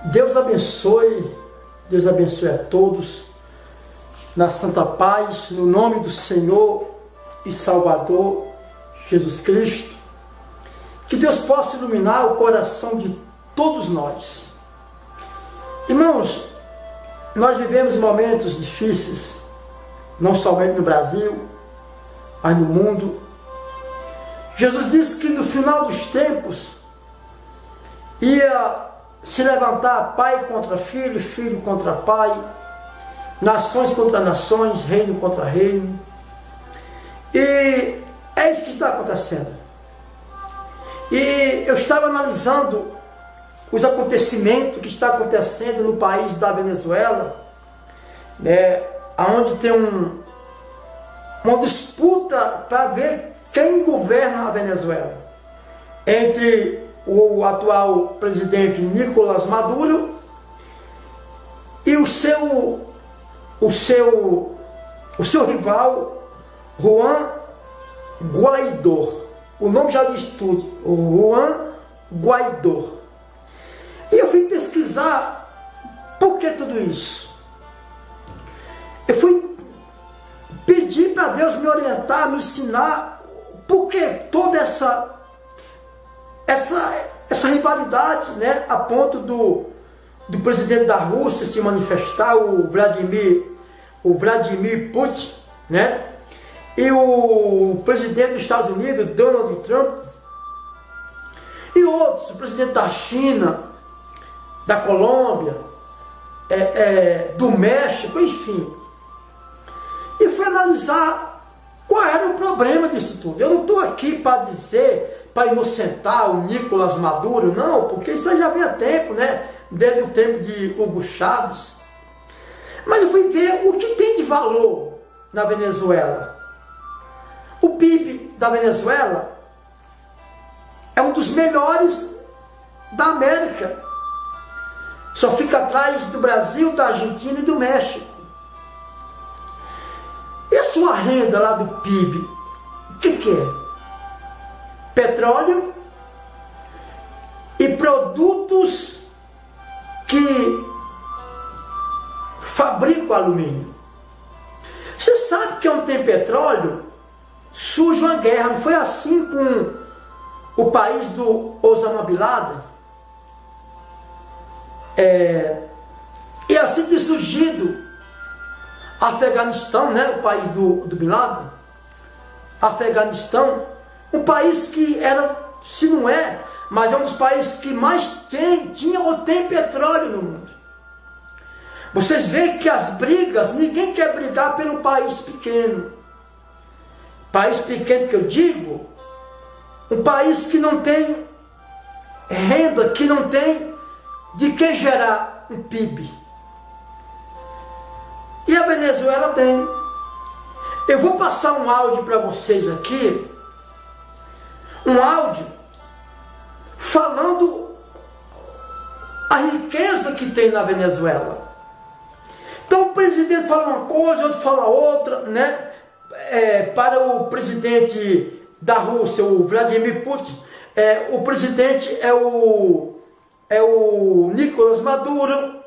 Deus abençoe a todos, na santa paz, no nome do Senhor e Salvador Jesus Cristo. Que Deus possa iluminar o coração de todos nós. Irmãos, nós vivemos momentos difíceis, não somente no Brasil, mas no mundo. Jesus disse que no final dos tempos ia se levantar pai contra filho, filho contra pai, nações contra nações, reino contra reino. E é isso que está acontecendo. E eu estava analisando os acontecimentos que está acontecendo no país da Venezuela, né, onde tem uma disputa para ver quem governa a Venezuela, entre o atual presidente Nicolás Maduro e o seu rival Juan Guaidó. O nome já diz tudo, Juan Guaidó. E eu fui pesquisar por que tudo isso. Eu fui pedir para Deus me orientar, me ensinar por que toda essa rivalidade, né, a ponto do presidente da Rússia se manifestar, o Vladimir Putin, né, e o presidente dos Estados Unidos, Donald Trump, e outros, o presidente da China, da Colômbia, do México, enfim. E fui analisar qual era o problema disso tudo. Eu não estou aqui para dizer, para inocentar o Nicolás Maduro, não, porque isso já vem há tempo, né? Desde o tempo de Hugo Chávez. Mas eu fui ver o que tem de valor na Venezuela. O PIB da Venezuela é um dos melhores da América. Só fica atrás do Brasil, da Argentina e do México. E a sua renda lá do PIB? O que é? Petróleo e produtos que fabricam alumínio. Você sabe que onde tem petróleo, surge uma guerra. Não foi assim com o país do Osama Bin Laden? E assim tem surgido Afeganistão, né, o país do Bin Laden. Afeganistão, um país que era, se não é, mas é um dos países que mais tinha ou tem petróleo no mundo. Vocês veem que as brigas, ninguém quer brigar pelo país pequeno. País pequeno que eu digo, um país que não tem renda, que não tem de que gerar um PIB. E a Venezuela tem. Eu vou passar um áudio para vocês aqui, um áudio falando a riqueza que tem na Venezuela. Então o presidente fala uma coisa, outro fala outra, né? Para o presidente da Rússia, o Vladimir Putin, o presidente é o Nicolás Maduro.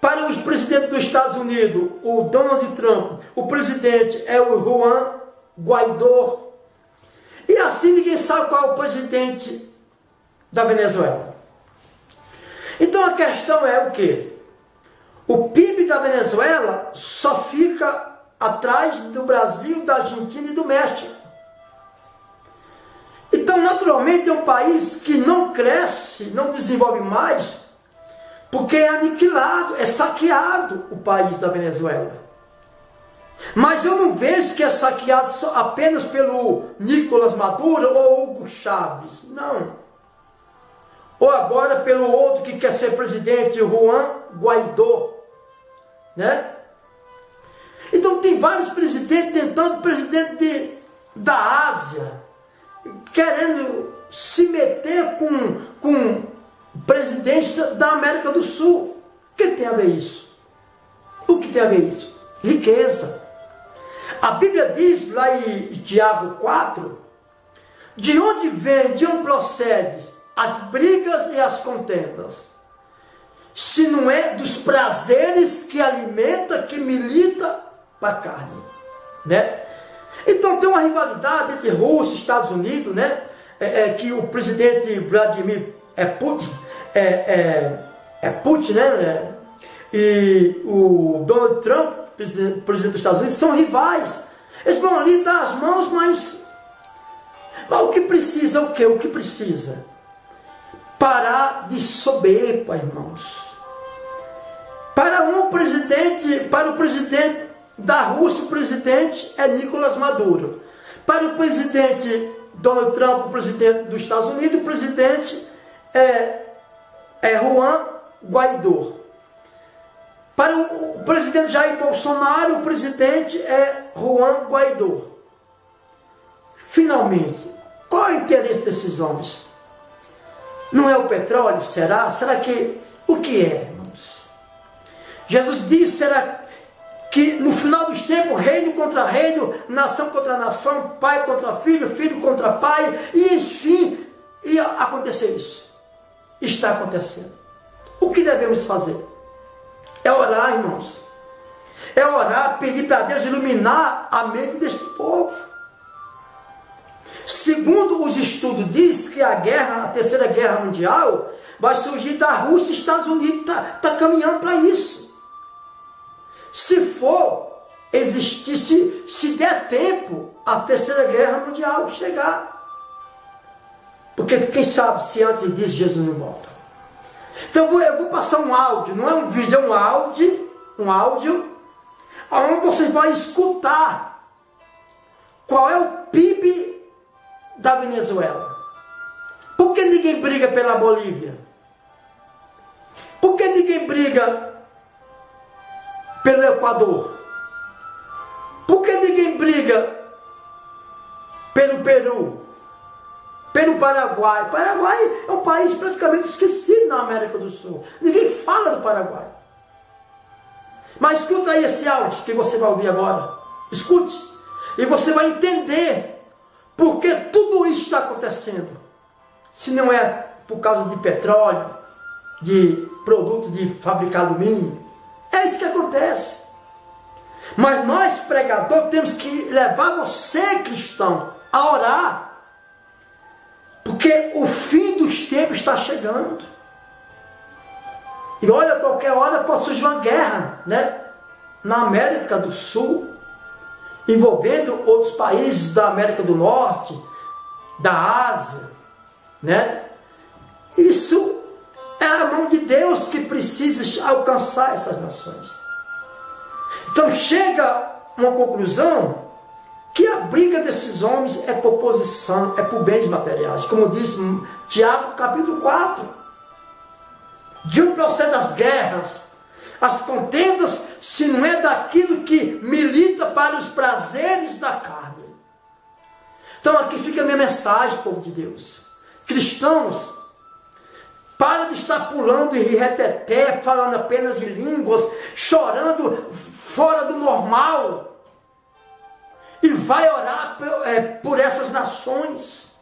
Para o presidente dos Estados Unidos, o Donald Trump, o presidente é o Juan Guaidó. E assim ninguém sabe qual é o presidente da Venezuela. Então a questão é o quê? O PIB da Venezuela só fica atrás do Brasil, da Argentina e do México. Então, naturalmente, é um país que não cresce, não desenvolve mais, porque é aniquilado, é saqueado o país da Venezuela. Mas eu não vejo que é saqueado apenas pelo Nicolás Maduro ou Hugo Chávez, não. Ou agora pelo outro que quer ser presidente, Juan Guaidó, né? Então tem vários presidentes tentando, presidente da Ásia, querendo se meter com presidência da América do Sul. O que tem a ver isso? O que tem a ver isso? Riqueza. A Bíblia diz lá em Tiago 4, de onde vem, de onde procede as brigas e as contendas? se não é dos prazeres que alimenta, que milita para a carne, né? Então tem uma rivalidade entre Rússia e Estados Unidos, né? Que o presidente Vladimir Putin, né? E o Donald Trump, presidente dos Estados Unidos, são rivais. Eles vão ali dar as mãos, mas o que precisa é o quê? O que precisa? Parar de soberba, irmãos. Para o presidente da Rússia, o presidente é Nicolás Maduro. Para o presidente Donald Trump, o presidente dos Estados Unidos, o presidente é Juan Guaidó. Para o presidente Jair Bolsonaro, o presidente é Juan Guaidó. Finalmente, qual é o interesse desses homens? Não é o petróleo? Será? Será que... O que é, irmãos? Jesus disse, será que no final dos tempos, reino contra reino, nação contra nação, pai contra filho, filho contra pai, e enfim, ia acontecer isso. Está acontecendo. O que devemos fazer? É orar, irmãos. É orar, pedir para Deus iluminar a mente desse povo. Segundo os estudos, diz que a terceira guerra mundial, vai surgir da Rússia e Estados Unidos. Está caminhando para isso. Se for existir, se der tempo, a terceira guerra mundial chegar. Porque quem sabe se antes disso Jesus não volta. Então eu vou passar um áudio, não é um vídeo, é um áudio, onde vocês vão escutar qual é o PIB da Venezuela. Por que ninguém briga pela Bolívia? Por que ninguém briga pelo Equador? Por que ninguém briga pelo Peru? Pelo Paraguai? O Paraguai é um país praticamente esquecido na América do Sul. Ninguém fala do Paraguai. Mas escuta aí esse áudio que você vai ouvir agora. Escute. E você vai entender por que tudo isso está acontecendo. Se não é por causa de petróleo, de produto de fabricar alumínio. É isso que acontece. Mas nós, pregadores, temos que levar você, cristão, a orar. Porque o fim dos tempos está chegando. E olha, qualquer hora pode surgir uma guerra, né? Na América do Sul, envolvendo outros países da América do Norte, da Ásia, né? Isso é a mão de Deus que precisa alcançar essas nações. Então chega uma conclusão que a briga desses homens é por posição, é por bens materiais. Como diz Tiago capítulo 4. De onde procedem as guerras, as contendas, se não é daquilo que milita para os prazeres da carne. Então aqui fica a minha mensagem, povo de Deus. Cristãos, para de estar pulando e reteté, falando apenas em línguas, chorando fora do normal. E vai orar por essas nações.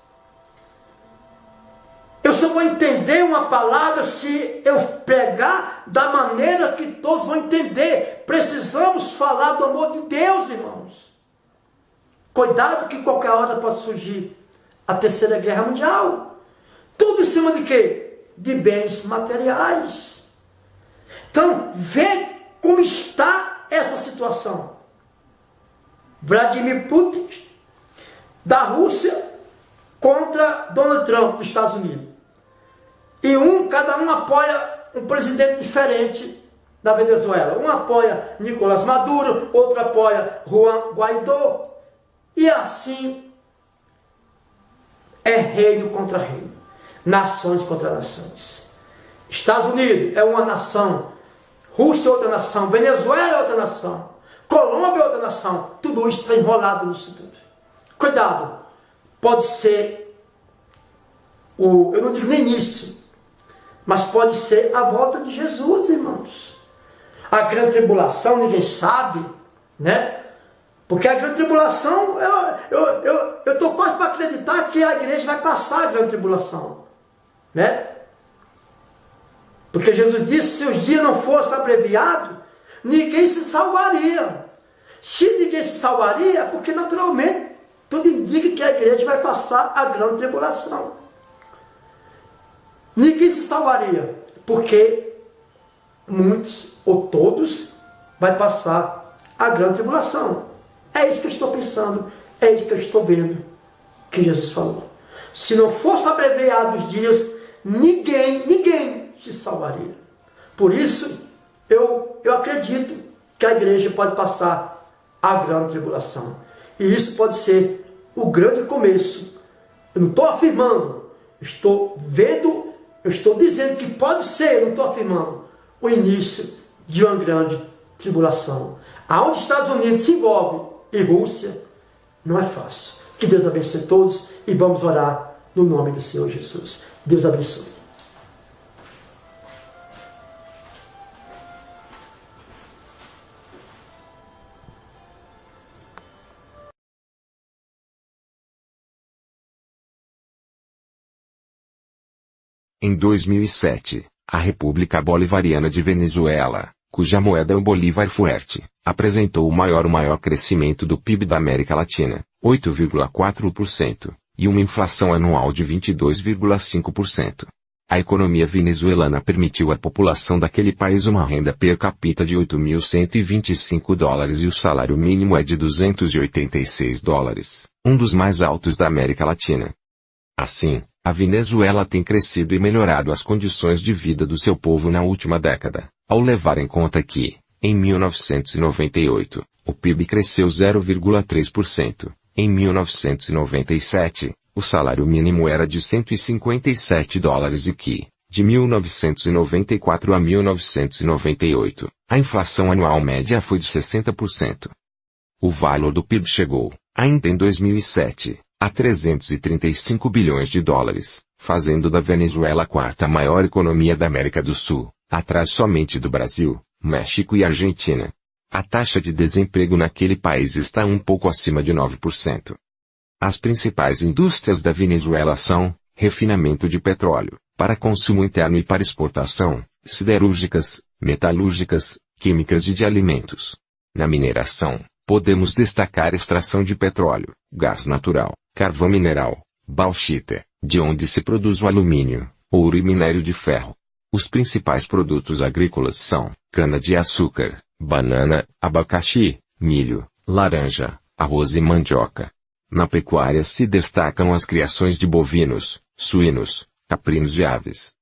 Eu só vou entender uma palavra se eu pregar da maneira que todos vão entender. Precisamos falar do amor de Deus, irmãos. Cuidado que qualquer hora pode surgir a terceira guerra mundial. Tudo em cima de quê? De bens materiais. Então, vê como está essa situação. Vladimir Putin, da Rússia, contra Donald Trump, dos Estados Unidos. E cada um apoia um presidente diferente da Venezuela. Um apoia Nicolás Maduro, outro apoia Juan Guaidó. E assim é reino contra reino, nações contra nações. Estados Unidos é uma nação, Rússia é outra nação, Venezuela é outra nação, Colômbia é outra nação. Tudo isso está enrolado nisso tudo. Cuidado, pode ser, eu não digo nem isso, mas pode ser a volta de Jesus, irmãos. A grande tribulação, ninguém sabe, né? Porque a grande tribulação, eu estou quase para acreditar que a igreja vai passar a grande tribulação, né? Porque Jesus disse, se os dias não fossem abreviados, ninguém se salvaria. Se ninguém se salvaria, porque naturalmente tudo indica que a igreja vai passar a grande tribulação. Ninguém se salvaria, porque muitos ou todos vai passar a grande tribulação. É isso que eu estou pensando, é isso que eu estou vendo que Jesus falou. Se não fosse abreviado os dias, ninguém se salvaria. Por isso, eu acredito que a igreja pode passar a grande tribulação. E isso pode ser o grande começo. Eu não estou afirmando, estou vendo, eu estou dizendo que pode ser, não estou afirmando, o início de uma grande tribulação. Aonde os Estados Unidos se envolvem e Rússia, não é fácil. Que Deus abençoe todos e vamos orar no nome do Senhor Jesus. Deus abençoe. Em 2007, a República Bolivariana de Venezuela, cuja moeda é o Bolívar Fuerte, apresentou o maior crescimento do PIB da América Latina, 8,4%, e uma inflação anual de 22,5%. A economia venezuelana permitiu à população daquele país uma renda per capita de $8.125 e o salário mínimo é de $286, um dos mais altos da América Latina. Assim, a Venezuela tem crescido e melhorado as condições de vida do seu povo na última década, ao levar em conta que, em 1998, o PIB cresceu 0,3%, em 1997, o salário mínimo era de $157 e que, de 1994 a 1998, a inflação anual média foi de 60%. O valor do PIB chegou, ainda em 2007, a $335 bilhões, fazendo da Venezuela a quarta maior economia da América do Sul, atrás somente do Brasil, México e Argentina. A taxa de desemprego naquele país está um pouco acima de 9%. As principais indústrias da Venezuela são refinamento de petróleo, para consumo interno e para exportação, siderúrgicas, metalúrgicas, químicas e de alimentos. Na mineração, podemos destacar extração de petróleo, gás natural, carvão mineral, bauxita, de onde se produz o alumínio, ouro e minério de ferro. Os principais produtos agrícolas são cana-de-açúcar, banana, abacaxi, milho, laranja, arroz e mandioca. Na pecuária se destacam as criações de bovinos, suínos, caprinos e aves.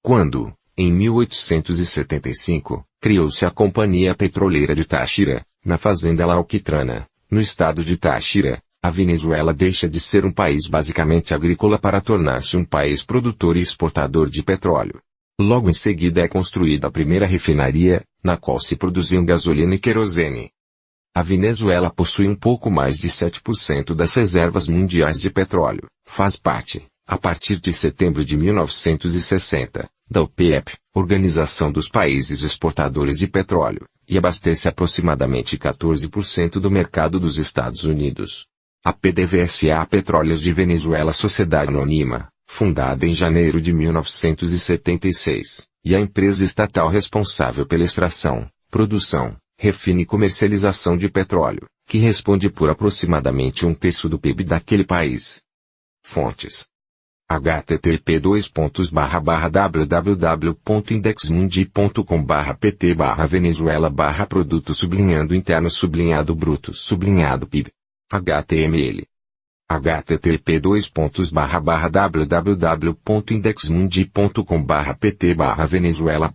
Quando, em 1875, criou-se a Companhia Petroleira de Táchira, na fazenda La Alquitrana, no estado de Táchira, a Venezuela deixa de ser um país basicamente agrícola para tornar-se um país produtor e exportador de petróleo. Logo em seguida é construída a primeira refinaria, na qual se produziam gasolina e querosene. A Venezuela possui um pouco mais de 7% das reservas mundiais de petróleo, faz parte, a partir de setembro de 1960, da OPEP, Organização dos Países Exportadores de Petróleo, e abastece aproximadamente 14% do mercado dos Estados Unidos. A PDVSA Petróleos de Venezuela Sociedade Anônima, fundada em janeiro de 1976, e a empresa estatal responsável pela extração, produção, refino e comercialização de petróleo, que responde por aproximadamente 1/3 do PIB daquele país. Fontes: http://www.indexmundi.com/pt/Venezuela/produto_interno_bruto_PIB HTML http://www.indexmundi.com/pt/Venezuela/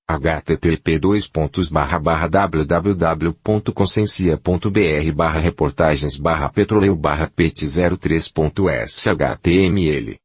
http://www.consciencia.br/reportagens/petroleu/pet03.s HTML